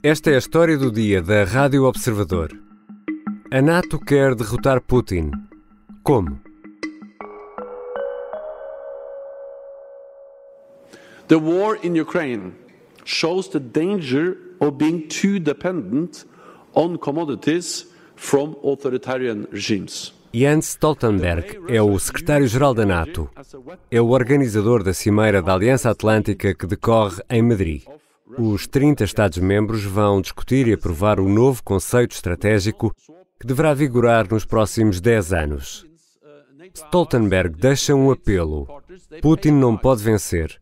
Esta é a história do dia da Rádio Observador. A NATO quer derrotar Putin. Como? The war in Ukraine shows the danger of being too dependent on commodities from authoritarian regimes. Jens Stoltenberg é o secretário-geral da NATO. É o organizador da Cimeira da Aliança Atlântica que decorre em Madrid. Os 30 Estados-membros vão discutir e aprovar o novo conceito estratégico que deverá vigorar nos próximos 10 anos. Stoltenberg deixa um apelo. Putin não pode vencer,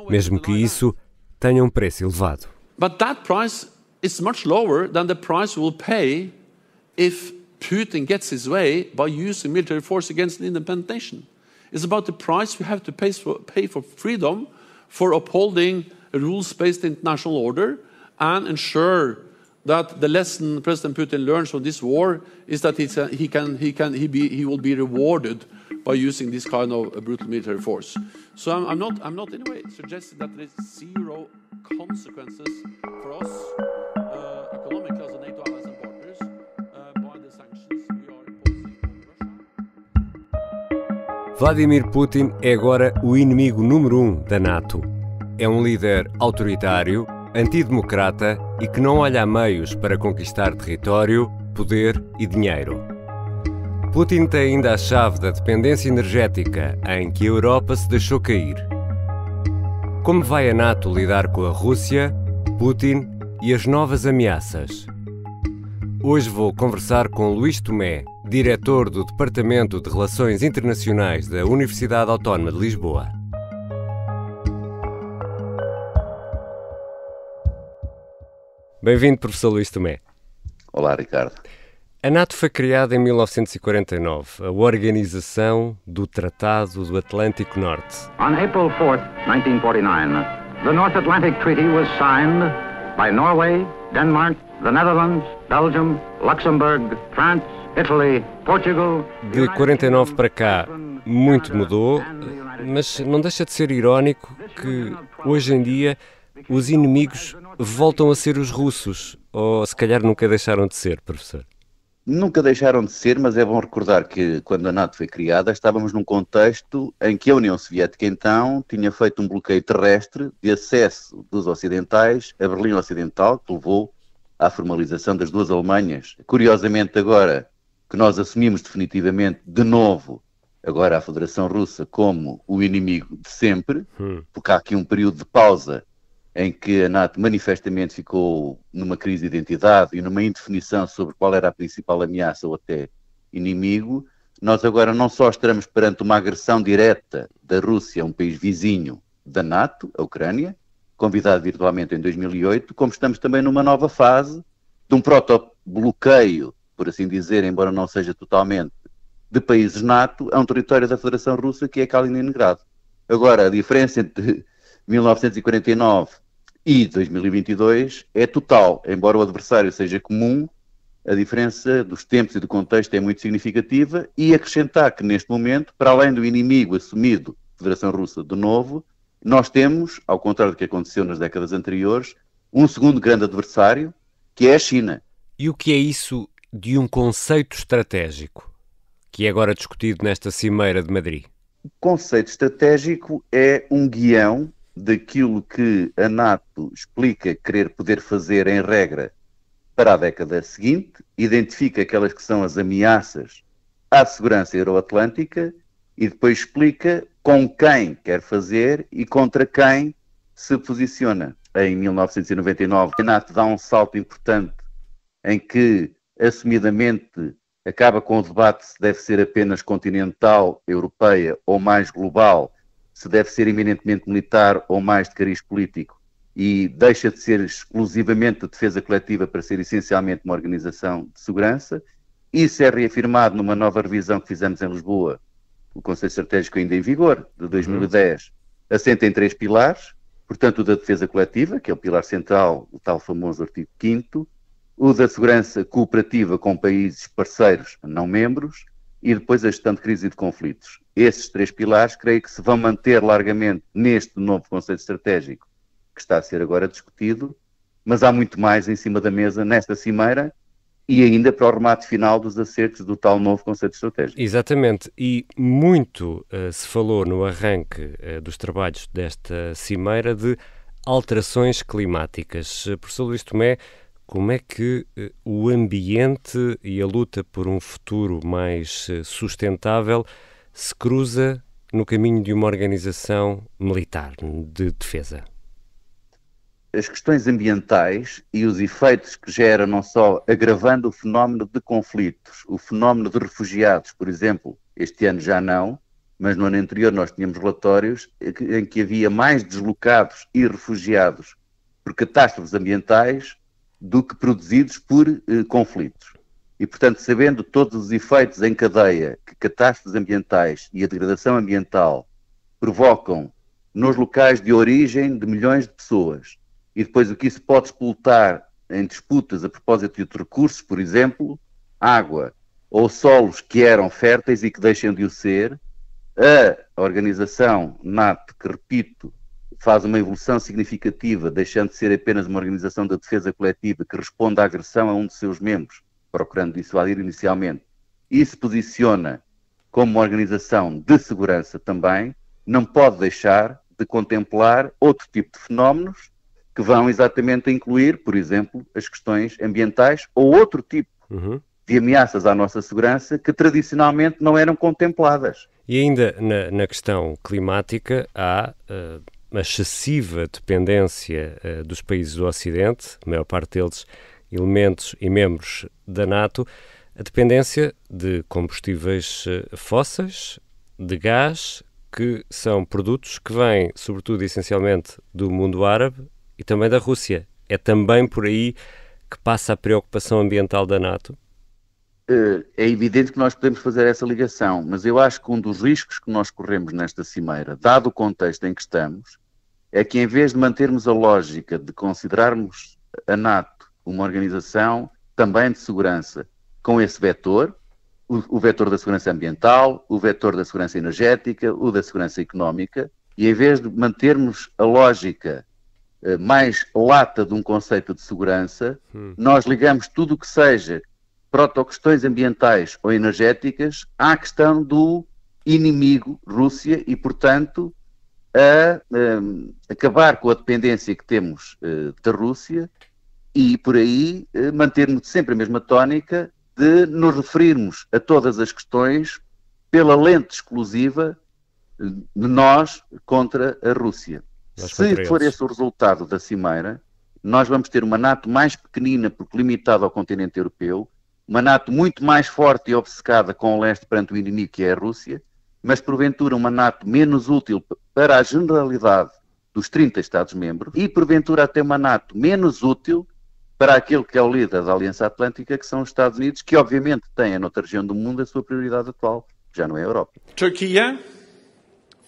mesmo que isso tenha um preço elevado. But that price is much lower than the price we'll pay if Putin gets his way by using military force against an independent nation. It's about the price we have to pay for freedom, for upholding a rules-based international order, and ensure that the lesson President Putin learns from this war is that he will be rewarded by using this kind of brutal military force. So I'm not in a way suggesting that there is zero consequences for us economically as a NATO allies and partners by the sanctions we are imposing on Russia. Vladimir Putin é agora o inimigo número 1 da NATO. É um líder autoritário, antidemocrata e que não olha a meios para conquistar território, poder e dinheiro. Putin tem ainda a chave da dependência energética em que a Europa se deixou cair. Como vai a NATO lidar com a Rússia, Putin e as novas ameaças? Hoje vou conversar com Luís Tomé, diretor do Departamento de Relações Internacionais da Universidade Autónoma de Lisboa. Bem-vindo, professor Luís Tomé. Olá, Ricardo. A NATO foi criada em 1949, a Organização do Tratado do Atlântico Norte. On April 4, 1949, the North Atlantic Treaty was signed by Norway, Denmark, the Netherlands, Belgium, Luxembourg, France, Italy, Portugal. De 49 para cá, muito mudou, mas não deixa de ser irónico que, hoje em dia, os inimigos voltam a ser os russos, ou se calhar nunca deixaram de ser, professor? Nunca deixaram de ser, mas é bom recordar que quando a NATO foi criada estávamos num contexto em que a União Soviética então tinha feito um bloqueio terrestre de acesso dos ocidentais a Berlim Ocidental, que levou à formalização das duas Alemanhas. Curiosamente agora que nós assumimos definitivamente de novo agora a Federação Russa como o inimigo de sempre, porque há aqui um período de pausa em que a NATO manifestamente ficou numa crise de identidade e numa indefinição sobre qual era a principal ameaça ou até inimigo, nós agora não só estamos perante uma agressão direta da Rússia, um país vizinho da NATO, a Ucrânia, convidado virtualmente em 2008, como estamos também numa nova fase de um proto-bloqueio, por assim dizer, embora não seja totalmente, de países NATO a um território da Federação Russa que é Kaliningrado. Agora, a diferença entre 1949 e 2022 é total, embora o adversário seja comum, a diferença dos tempos e do contexto é muito significativa, e acrescentar que neste momento, para além do inimigo assumido, Federação Russa de novo, nós temos, ao contrário do que aconteceu nas décadas anteriores, um segundo grande adversário, que é a China. E o que é isso de um conceito estratégico, que é agora discutido nesta Cimeira de Madrid? O conceito estratégico é um guião daquilo que a NATO explica querer poder fazer em regra para a década seguinte, identifica aquelas que são as ameaças à segurança euroatlântica e depois explica com quem quer fazer e contra quem se posiciona. Em 1999, a NATO dá um salto importante em que, assumidamente, acaba com o debate se deve ser apenas continental, europeia ou mais global, se deve ser eminentemente militar ou mais de cariz político, e deixa de ser exclusivamente de defesa coletiva para ser essencialmente uma organização de segurança. Isso é reafirmado numa nova revisão que fizemos em Lisboa, o Conceito Estratégico ainda em vigor, de 2010, assenta em 3 pilares, portanto o da defesa coletiva, que é o pilar central, o tal famoso artigo 5º, o da segurança cooperativa com países parceiros não membros, e depois a gestão de crise e de conflitos. Esses 3 pilares creio que se vão manter largamente neste novo conceito estratégico que está a ser agora discutido, mas há muito mais em cima da mesa nesta cimeira e ainda para o remate final dos acertos do tal novo conceito estratégico. Exatamente, e muito se falou no arranque dos trabalhos desta cimeira de alterações climáticas. Professor Luís Tomé, como é que o ambiente e a luta por um futuro mais sustentável se cruza no caminho de uma organização militar de defesa? As questões ambientais e os efeitos que gera não só agravando o fenómeno de conflitos, o fenómeno de refugiados, por exemplo, este ano já não, mas no ano anterior nós tínhamos relatórios em que havia mais deslocados e refugiados por catástrofes ambientais do que produzidos por conflitos. E, portanto, sabendo todos os efeitos em cadeia que catástrofes ambientais e a degradação ambiental provocam nos locais de origem de milhões de pessoas, e depois o que isso pode explotar em disputas a propósito de recursos, por exemplo, água ou solos que eram férteis e que deixam de o ser, a organização NATO, que repito, faz uma evolução significativa, deixando de ser apenas uma organização de defesa coletiva que responde à agressão a um de seus membros, procurando dissuadir inicialmente, e se posiciona como uma organização de segurança também, não pode deixar de contemplar outro tipo de fenómenos que vão exatamente incluir, por exemplo, as questões ambientais ou outro tipo de ameaças à nossa segurança que tradicionalmente não eram contempladas. E ainda na questão climática há uma excessiva dependência dos países do Ocidente, a maior parte deles elementos e membros da NATO, a dependência de combustíveis fósseis, de gás, que são produtos que vêm, sobretudo, essencialmente, do mundo árabe e também da Rússia. É também por aí que passa a preocupação ambiental da NATO? É evidente que nós podemos fazer essa ligação, mas eu acho que um dos riscos que nós corremos nesta cimeira, dado o contexto em que estamos, é que em vez de mantermos a lógica de considerarmos a NATO uma organização também de segurança com esse vetor, o vetor da segurança ambiental, o vetor da segurança energética, o da segurança económica, e em vez de mantermos a lógica mais lata de um conceito de segurança, nós ligamos tudo o que seja proto-questões ambientais ou energéticas à questão do inimigo Rússia e, portanto, a acabar com a dependência que temos da Rússia e, por aí, mantermos sempre a mesma tónica de nos referirmos a todas as questões pela lente exclusiva de nós contra a Rússia. Se for esse o resultado da cimeira, nós vamos ter uma NATO mais pequenina porque limitada ao continente europeu, uma NATO muito mais forte e obcecada com o leste perante o inimigo que é a Rússia, mas porventura uma NATO menos útil para a generalidade dos 30 Estados-membros e porventura até uma NATO menos útil para aquele que é o líder da Aliança Atlântica, que são os Estados Unidos, que obviamente têm noutra região do mundo a sua prioridade atual, que já não é a Europa. Turkey,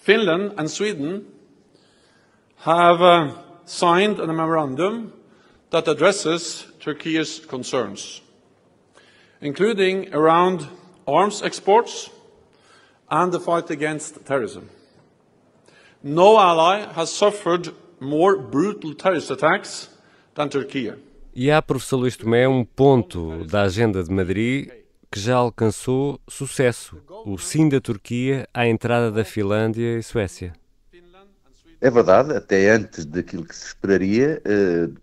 Finland and Sweden have signed a memorandum that addresses Turkey's concerns, including around arms exports and the fight against terrorism. No ally has suffered more brutal terrorist attacks than Turkey. E há, professor Luís Tomé, um ponto da agenda de Madrid que já alcançou sucesso, o sim da Turquia à entrada da Finlândia e Suécia. É verdade, até antes daquilo que se esperaria,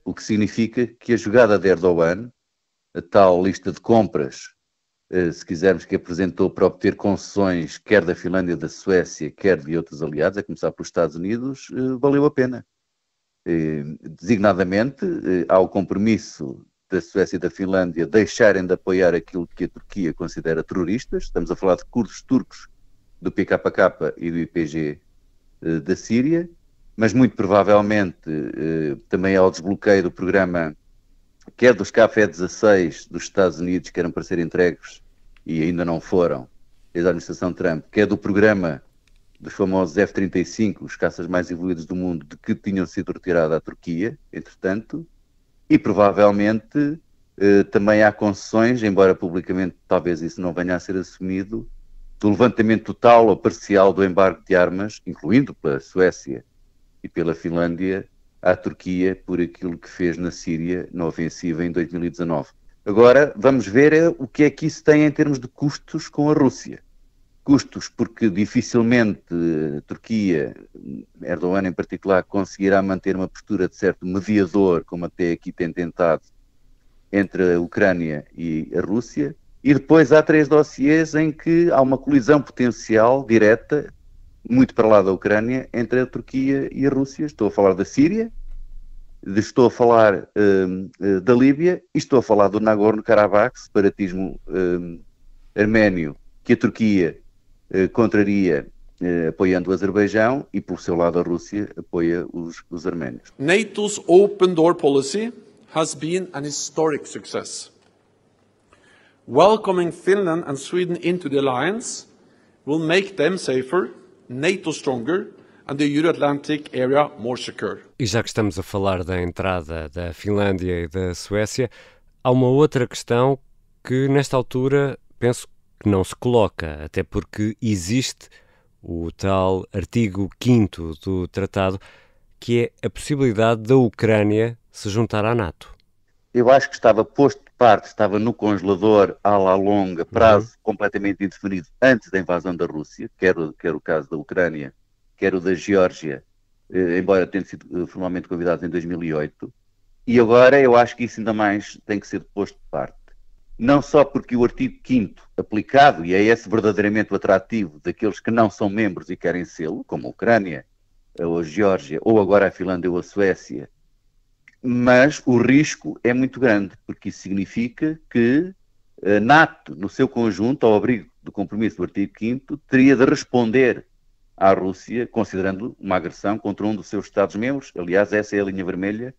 o que significa que a jogada de Erdogan, a tal lista de compras, se quisermos, que apresentou para obter concessões quer da Finlândia, da Suécia, quer de outros aliados, a começar pelos Estados Unidos, valeu a pena. Designadamente, há o compromisso da Suécia e da Finlândia deixarem de apoiar aquilo que a Turquia considera terroristas. Estamos a falar de curdos turcos do PKK e do YPG da Síria, mas muito provavelmente também há o desbloqueio do programa, quer dos KF-16 dos Estados Unidos, que eram para serem entregues e ainda não foram, desde a administração Trump, quer do programa dos famosos F-35, os caças mais evoluídos do mundo, de que tinham sido retirados à Turquia, entretanto, e provavelmente também há concessões, embora publicamente talvez isso não venha a ser assumido, do levantamento total ou parcial do embargo de armas, incluindo pela Suécia e pela Finlândia, à Turquia por aquilo que fez na Síria, na ofensiva em 2019. Agora, vamos ver o que é que isso tem em termos de custos com a Rússia. Custos porque dificilmente a Turquia, Erdogan em particular, conseguirá manter uma postura de certo mediador, como até aqui tem tentado, entre a Ucrânia e a Rússia. E depois há 3 dossiês em que há uma colisão potencial direta, muito para lá da Ucrânia, entre a Turquia e a Rússia. Estou a falar da Síria, estou a falar da Líbia e estou a falar do Nagorno-Karabakh, separatismo arménio, que a Turquia contraria apoiando o Azerbaijão e, por seu lado, a Rússia apoia os arménios. NATO's open door policy has been an historic success. Welcoming Finland and Sweden into the alliance will make them safer, NATO stronger, and the Euro-Atlantic area more secure. E já que estamos a falar da entrada da Finlândia e da Suécia, há uma outra questão que, nesta altura, penso que não se coloca, até porque existe o tal artigo 5º do tratado, que é a possibilidade da Ucrânia se juntar à NATO. Eu acho que estava posto de parte, estava no congelador à la longa, prazo completamente indefinido, antes da invasão da Rússia, quer o caso da Ucrânia, quer o da Geórgia, embora tenha sido formalmente convidado em 2008, e agora eu acho que isso ainda mais tem que ser posto de parte. Não só porque o artigo 5º aplicado, e é esse verdadeiramente o atrativo daqueles que não são membros e querem sê-lo, como a Ucrânia, ou a Geórgia, ou agora a Finlândia ou a Suécia, mas o risco é muito grande, porque isso significa que a NATO, no seu conjunto, ao abrigo do compromisso do artigo 5º, teria de responder à Rússia, considerando uma agressão contra um dos seus Estados-membros. Aliás, essa é a linha vermelha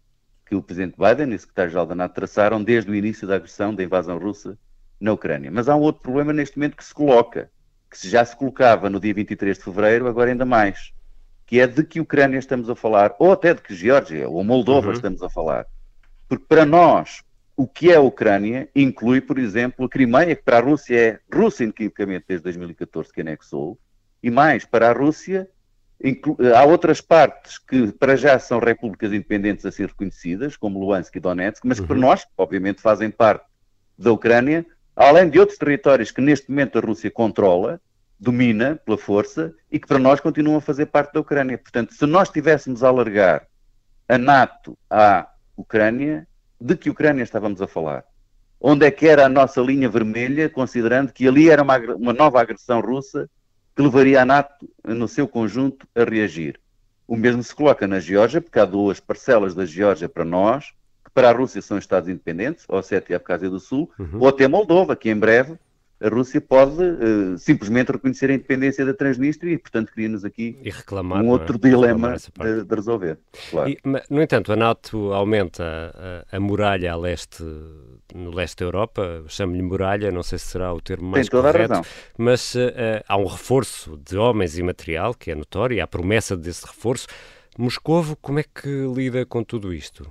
que o Presidente Biden e o Secretário-Geral da NATO traçaram desde o início da agressão, da invasão russa na Ucrânia. Mas há um outro problema neste momento que se coloca, que já se colocava no dia 23 de fevereiro, agora ainda mais, que é de que Ucrânia estamos a falar, ou até de que Geórgia ou Moldova estamos a falar. Porque para nós, o que é a Ucrânia inclui, por exemplo, a Crimeia, que para a Rússia é Rússia inequivocamente desde 2014 que anexou, e mais, para a Rússia há outras partes que para já são repúblicas independentes a ser reconhecidas, como Luhansk e Donetsk, mas que para nós, obviamente, fazem parte da Ucrânia, além de outros territórios que neste momento a Rússia controla, domina pela força e que para nós continuam a fazer parte da Ucrânia. Portanto, se nós tivéssemos a alargar a NATO à Ucrânia, de que Ucrânia estávamos a falar? Onde é que era a nossa linha vermelha, considerando que ali era uma nova agressão russa que levaria a NATO, no seu conjunto, a reagir? O mesmo se coloca na Geórgia, porque há 2 parcelas da Geórgia para nós, que para a Rússia são Estados independentes, Ossétia e Abkhazia do Sul, ou até Moldova, que em breve a Rússia pode simplesmente reconhecer a independência da Transnistria e, portanto, cria-nos aqui reclamar, um outro dilema de resolver. Claro. No entanto, a NATO aumenta a muralha no leste da Europa, chamo-lhe muralha, não sei se será o termo mais correto, mas há um reforço de homens e material, que é notório, e há promessa desse reforço. Moscovo, como é que lida com tudo isto?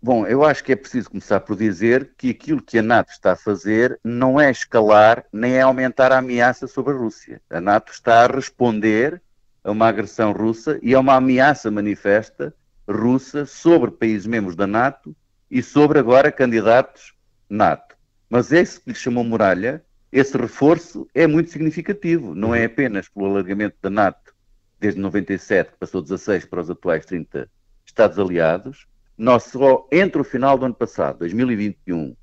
Bom, eu acho que é preciso começar por dizer que aquilo que a NATO está a fazer não é escalar nem é aumentar a ameaça sobre a Rússia. A NATO está a responder a uma agressão russa e a uma ameaça manifesta russa sobre países membros da NATO e sobre agora candidatos NATO. Mas esse que lhe chamou muralha, esse reforço é muito significativo. Não é apenas pelo alargamento da NATO desde 97, que passou 16 para os atuais 30 Estados aliados. Nós só entre o final do ano passado, 2021,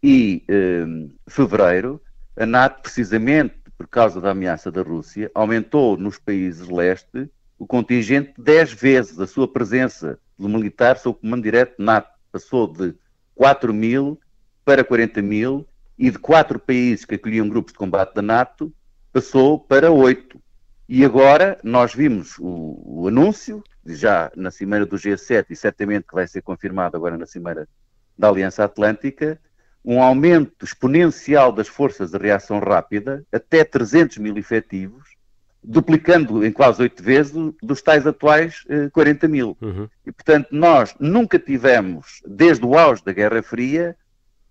e fevereiro, a NATO, precisamente por causa da ameaça da Rússia, aumentou nos países leste o contingente 10 vezes. A sua presença do militar sob comando direto NATO passou de 4 mil para 40 mil e de 4 países que acolhiam grupos de combate da NATO passou para 8. E agora nós vimos o anúncio, já na cimeira do G7 e certamente que vai ser confirmado agora na cimeira da Aliança Atlântica, um aumento exponencial das forças de reação rápida, até 300 mil efetivos, duplicando em quase 8 vezes dos tais atuais 40 mil. E, portanto, nós nunca tivemos, desde o auge da Guerra Fria,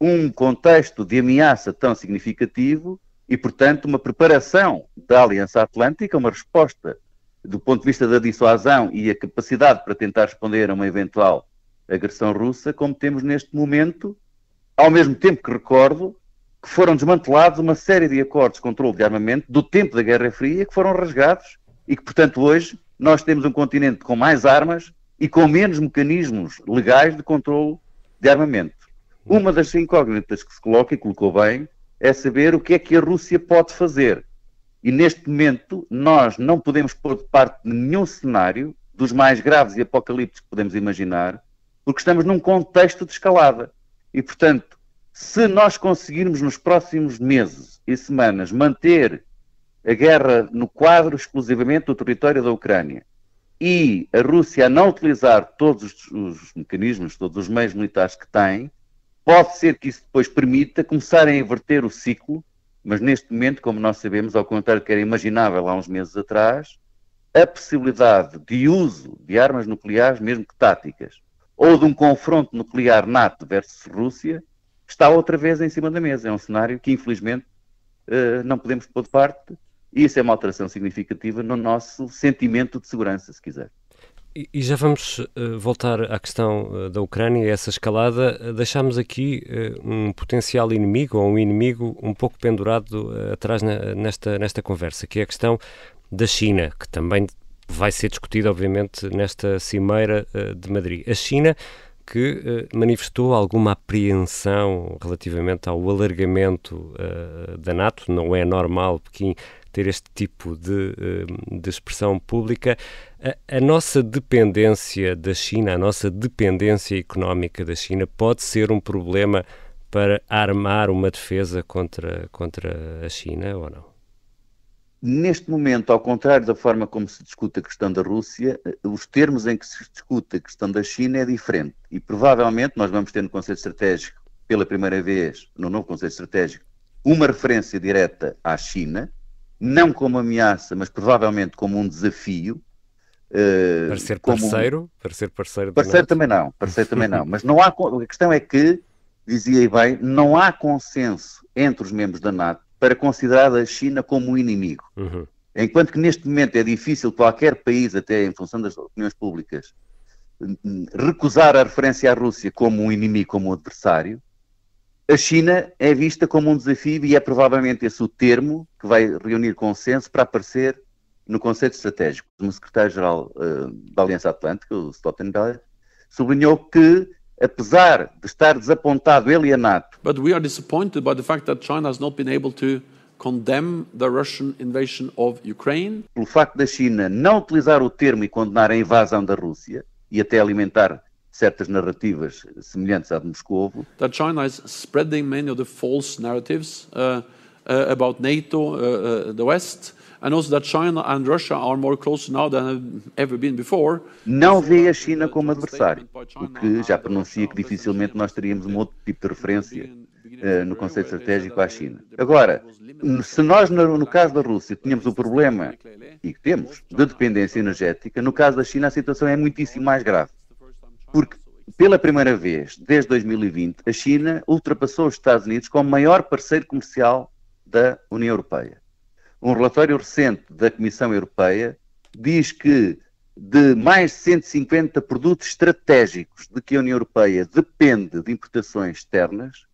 um contexto de ameaça tão significativo e, portanto, uma preparação da Aliança Atlântica, uma resposta do ponto de vista da dissuasão e a capacidade para tentar responder a uma eventual agressão russa, como temos neste momento, ao mesmo tempo que recordo que foram desmantelados uma série de acordos de controle de armamento do tempo da Guerra Fria que foram rasgados e que, portanto, hoje nós temos um continente com mais armas e com menos mecanismos legais de controle de armamento. Uma das incógnitas que se coloca, e colocou bem, é saber o que é que a Rússia pode fazer. E neste momento nós não podemos pôr de parte de nenhum cenário dos mais graves e apocalípticos que podemos imaginar, porque estamos num contexto de escalada. E, portanto, se nós conseguirmos nos próximos meses e semanas manter a guerra no quadro exclusivamente do território da Ucrânia e a Rússia a não utilizar todos os mecanismos, todos os meios militares que tem, pode ser que isso depois permita começar a inverter o ciclo, mas neste momento, como nós sabemos, ao contrário do que era imaginável há uns meses atrás, a possibilidade de uso de armas nucleares, mesmo que táticas, ou de um confronto nuclear NATO versus Rússia, está outra vez em cima da mesa. É um cenário que, infelizmente, não podemos pôr de parte, e isso é uma alteração significativa no nosso sentimento de segurança, se quiser. E já vamos voltar à questão da Ucrânia, essa escalada. Deixámos aqui um potencial inimigo, ou um inimigo um pouco pendurado atrás nesta conversa, que é a questão da China, que também vai ser discutida, obviamente, nesta cimeira de Madrid. A China que manifestou alguma apreensão relativamente ao alargamento da NATO. Não é normal Pequim ter este tipo de expressão pública. A nossa dependência da China, a nossa dependência económica da China pode ser um problema para armar uma defesa contra a China ou não? Neste momento, ao contrário da forma como se discute a questão da Rússia, os termos em que se discute a questão da China é diferente. E provavelmente nós vamos ter no Conselho Estratégico, pela primeira vez, no novo Conselho Estratégico, uma referência direta à China, não como ameaça, mas provavelmente como um desafio. Para ser parceiro? Para ser parceiro também não. Parceiro também não. Mas não há, a questão é que, dizia bem, não há consenso entre os membros da NATO para considerar a China como um inimigo. Uhum. Enquanto que neste momento é difícil qualquer país, até em função das opiniões públicas, recusar a referência à Rússia como um inimigo, como um adversário, a China é vista como um desafio e é provavelmente esse o termo que vai reunir consenso para aparecer no Conselho Estratégico. O secretário-geral da Aliança Atlântica, o Stoltenberg, sublinhou que, apesar de estar desapontado ele e a NATO. But we are disappointed by the fact that China has not been able to condemn the Russian invasion of Ukraine. Pelo facto da China não utilizar o termo e condenar a invasão da Rússia e até alimentar certas narrativas semelhantes à de Moscovo. That China is spreading many of the false narratives about NATO, the West. And also that China and Russia are more close now than have ever been before. Não vê a China como adversário, o que já pronuncia que dificilmente nós teríamos um outro tipo de referência no Conselho Estratégico à China. Agora, se nós no caso da Rússia tínhamos o problema, e que temos, de dependência energética, no caso da China a situação é muitíssimo mais grave. Porque, pela primeira vez, desde 2020, a China ultrapassou os Estados Unidos como maior parceiro comercial da União Europeia. Um relatório recente da Comissão Europeia diz que de mais de 150 produtos estratégicos de que a União Europeia depende de importações externas,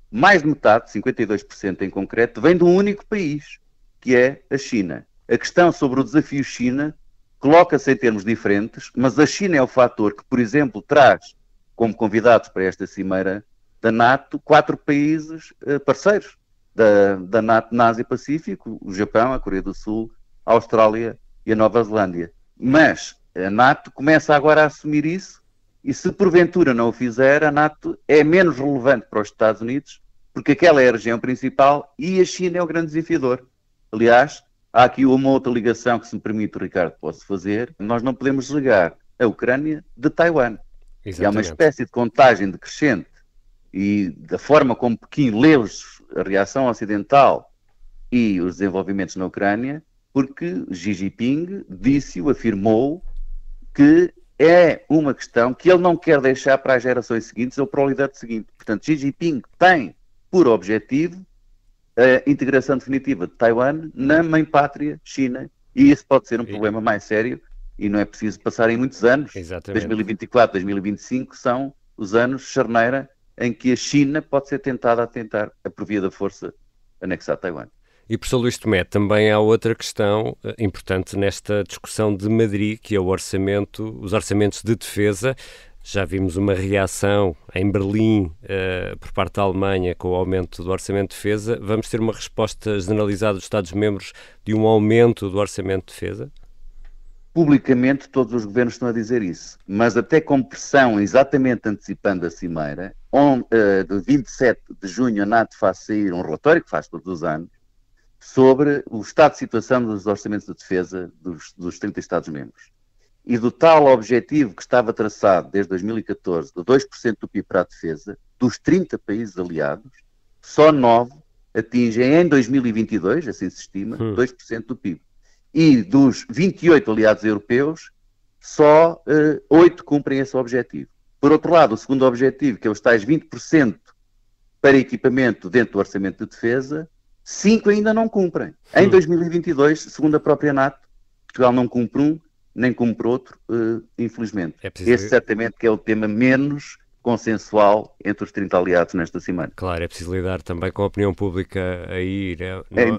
mais de metade, 52% em concreto, vem de um único país, que é a China. A questão sobre o desafio China coloca-se em termos diferentes, mas a China é o fator que, por exemplo, traz como convidados para esta cimeira da NATO 4 países parceiros da NATO na Ásia-Pacífico, o Japão, a Coreia do Sul, a Austrália e a Nova Zelândia. Mas a NATO começa agora a assumir isso e se porventura não o fizer, a NATO é menos relevante para os Estados Unidos porque aquela é a região principal e a China é o grande desafiador. Aliás, há aqui uma outra ligação que, se me permite, Ricardo, posso fazer. Nós não podemos desligar a Ucrânia de Taiwan. E há uma espécie de contagem decrescente e da forma como Pequim lê a reação ocidental e os desenvolvimentos na Ucrânia, porque Xi Jinping afirmou que é uma questão que ele não quer deixar para as gerações seguintes ou para o liderato seguinte. Portanto, Xi Jinping tem por objetivo a integração definitiva de Taiwan na mãe-pátria China E isso pode ser um problema mais sério e não é preciso passarem muitos anos. Exatamente. 2024, 2025 são os anos charneira em que a China pode ser tentada por via da força, anexar Taiwan. E, professor Luís Tomé, também há outra questão importante nesta discussão de Madrid, que é os orçamentos de defesa. Já vimos uma reação em Berlim por parte da Alemanha com o aumento do orçamento de defesa. Vamos ter uma resposta generalizada dos Estados-membros de um aumento do orçamento de defesa? Publicamente todos os governos estão a dizer isso, mas até com pressão exatamente antecipando a cimeira, de 27 de junho a NATO faz sair um relatório, que faz todos os anos, sobre o estado de situação dos orçamentos de defesa dos 30 Estados-membros. E do tal objetivo que estava traçado desde 2014, de 2% do PIB para a defesa, dos 30 países aliados, só 9 atingem em 2022, assim se estima, 2% do PIB. E dos 28 aliados europeus, só 8 cumprem esse objetivo. Por outro lado, o segundo objetivo, que é os tais 20% para equipamento dentro do orçamento de defesa, 5 ainda não cumprem. Em 2022, segundo a própria NATO, Portugal não cumpre um, nem cumpre outro, infelizmente. Esse certamente que é o tema menos consensual entre os 30 aliados nesta cimeira. Claro, é preciso lidar também com a opinião pública aí,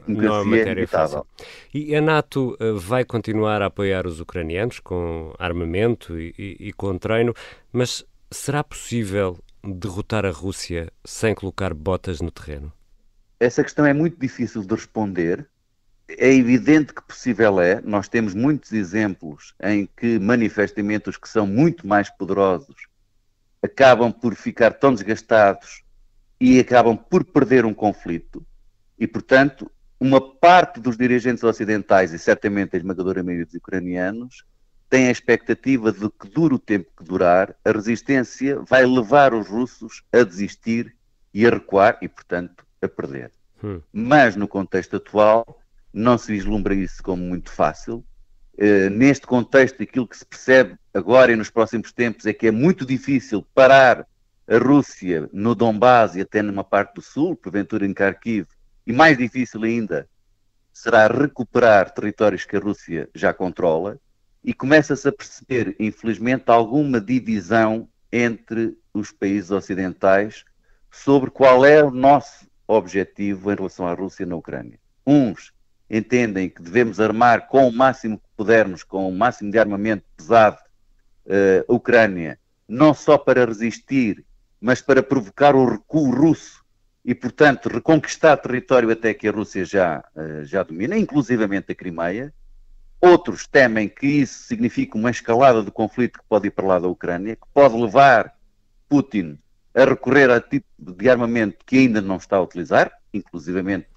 não é matéria fácil. E a NATO vai continuar a apoiar os ucranianos com armamento e com treino, mas será possível derrotar a Rússia sem colocar botas no terreno? Essa questão é muito difícil de responder. É evidente que possível é. Nós temos muitos exemplos em que manifestamente os que são muito mais poderosos acabam por ficar tão desgastados e acabam por perder um conflito. E, portanto, uma parte dos dirigentes ocidentais, e certamente a esmagadora maioria dos ucranianos, tem a expectativa de que dure o tempo que durar, a resistência vai levar os russos a desistir e a recuar e, portanto, a perder. Mas, no contexto atual, não se vislumbra isso como muito fácil. Neste contexto, aquilo que se percebe agora e nos próximos tempos é que é muito difícil parar a Rússia no Donbás e até numa parte do sul, porventura em Kharkiv, e mais difícil ainda será recuperar territórios que a Rússia já controla, e começa-se a perceber, infelizmente, alguma divisão entre os países ocidentais sobre qual é o nosso objetivo em relação à Rússia na Ucrânia. Uns entendem que devemos armar com o máximo que pudermos, com o máximo de armamento pesado, a Ucrânia, não só para resistir, mas para provocar o recuo russo e, portanto, reconquistar território até que a Rússia já domina, inclusivamente a Crimeia. Outros temem que isso signifique uma escalada do conflito que pode ir para lá da Ucrânia, que pode levar Putin a recorrer a tipo de armamento que ainda não está a utilizar, inclusivamente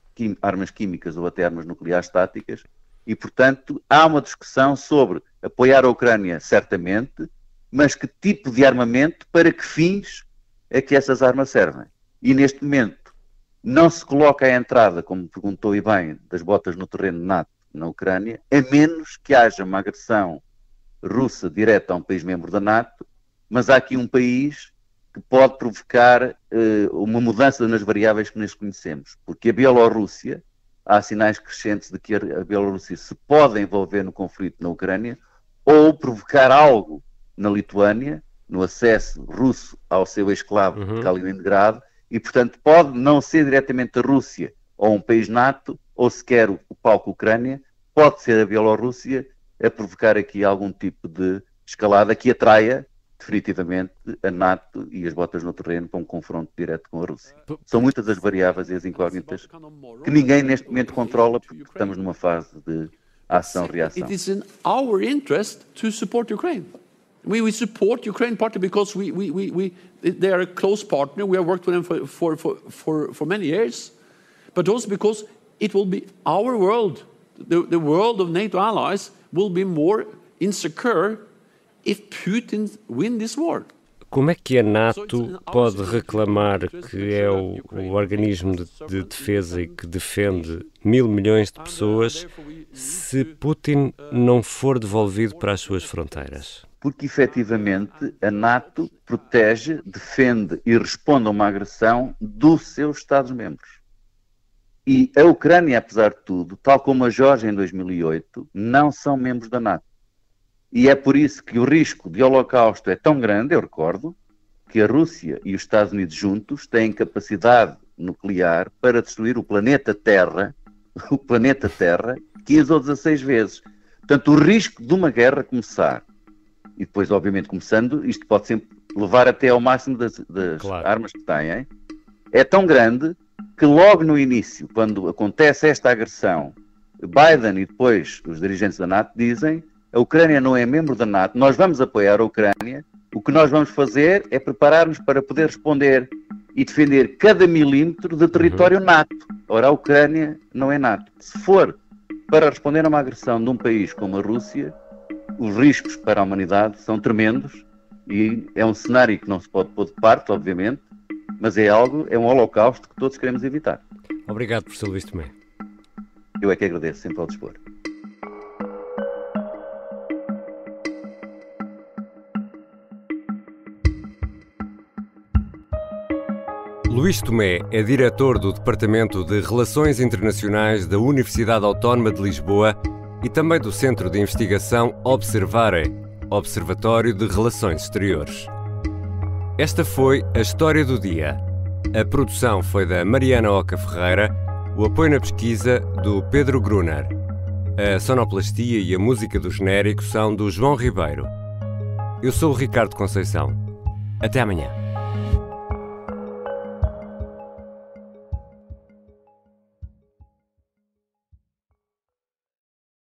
armas químicas ou até armas nucleares táticas, e, portanto, há uma discussão sobre apoiar a Ucrânia, certamente, mas que tipo de armamento, para que fins é que essas armas servem. E, neste momento, não se coloca a entrada, como perguntou e bem, das botas no terreno NATO na Ucrânia, a menos que haja uma agressão russa direta a um país membro da NATO, mas há aqui um país que pode provocar uma mudança nas variáveis que nós conhecemos. Porque a Bielorrússia, há sinais crescentes de que a Bielorrússia se pode envolver no conflito na Ucrânia ou provocar algo na Lituânia, no acesso russo ao seu exclave de Kaliningrado, e, portanto, pode não ser diretamente a Rússia ou um país NATO, ou sequer o palco Ucrânia, pode ser a Bielorrússia a provocar aqui algum tipo de escalada que atraia definitivamente a NATO e as botas no terreno para um confronto direto com a Rússia. São muitas as variáveis e as incógnitas que ninguém neste momento controla, porque estamos numa fase de ação-reação. It is in our interest to support Ukraine. We support Ukraine partly because they are a close partner. We have worked with them for many years, but also because it will be our world. The world of NATO allies will be more insecure if Putin win this war. Como é que a NATO pode reclamar que é o organismo de defesa e que defende 1.000 milhões de pessoas se Putin não for devolvido para as suas fronteiras? Porque, efetivamente, a NATO protege, defende e responde a uma agressão dos seus Estados-membros. E a Ucrânia, apesar de tudo, tal como a Geórgia em 2008, não são membros da NATO. E é por isso que o risco de holocausto é tão grande, eu recordo, que a Rússia e os Estados Unidos juntos têm capacidade nuclear para destruir o planeta Terra 15 ou 16 vezes. Portanto, o risco de uma guerra começar, e depois, obviamente, começando, isto pode sempre levar até ao máximo das Claro. armas que têm, é tão grande que logo no início, quando acontece esta agressão, Biden e depois os dirigentes da NATO dizem: a Ucrânia não é membro da NATO, nós vamos apoiar a Ucrânia, o que nós vamos fazer é preparar-nos para poder responder e defender cada milímetro de território NATO. Ora, a Ucrânia não é NATO. Se for para responder a uma agressão de um país como a Rússia, os riscos para a humanidade são tremendos e é um cenário que não se pode pôr de parte, obviamente, mas é um holocausto que todos queremos evitar. Obrigado, professor Luís Tomé. Eu é que agradeço, sempre ao dispor. Luís Tomé é diretor do Departamento de Relações Internacionais da Universidade Autónoma de Lisboa e também do Centro de Investigação Observare, Observatório de Relações Exteriores. Esta foi a História do Dia. A produção foi da Mariana Oca Ferreira, o apoio na pesquisa do Pedro Gruner. A sonoplastia e a música do genérico são do João Ribeiro. Eu sou o Ricardo Conceição. Até amanhã.